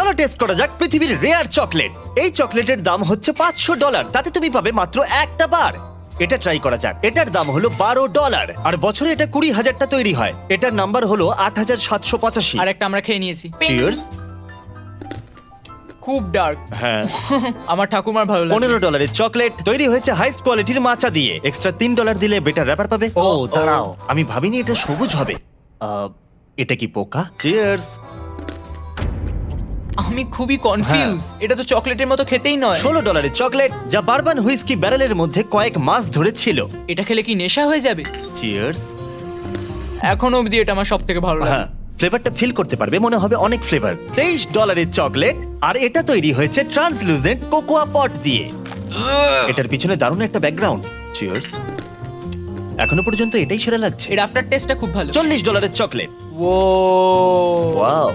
চলো টেস্ট করা যাক পৃথিবীর রেয়ার চকলেট। এই চকলেটের দাম হচ্ছে $500, তাতে তুমি পাবে মাত্র একটা বার। এটা ট্রাই করা যাক। এটার দাম হলো $12, আর বছরে এটা 20,000টা তৈরি হয়। এটার নাম্বার হলো 8,785। আর একটা আমরা খেয়ে নিয়েছি। চিয়ার্স। খুব ডার্ক। হ্যাঁ। আমার ঠাকুমার ভালো লাগে। $15 চকলেট তৈরি হয়েছে হাইস্ট কোয়ালিটির মাচা দিয়ে। এক্সট্রা $3 দিলে বেটার র্যাপার পাবে। ও দাঁড়াও, আমি ভাবিনি এটা সবুজ হবে। এটা কি পোকা? চিয়ার্স। আমি খুবই কনফিউজ। এটা তো চকলেটের মতো খেতেই নয়। $16 চকলেট যা বারবান হুইস্কি ব্যারেলের মধ্যে কয়েক মাস ধরে ছিল। এটা খেলে কি নেশা হয়ে যাবে? চিয়ার্স। এখনো অবধি এটা আমার সব থেকে ভালো লাগে। হ্যাঁ, ফ্লেভারটা ফিল করতে পারবে, মনে হবে অনেক ফ্লেভার। $23 চকলেট, আর এটা তৈরি হয়েছে ট্রান্সলুসেন্ট কোকোয়া পট দিয়ে। এটার পিছনে দারুণ একটা ব্যাকগ্রাউন্ড। চিয়ার্স। এখনো পর্যন্ত এটাই সেরা লাগছে। এর আফটার টেস্টটা খুব ভালো। $40 চকলেট। ও ওয়াও।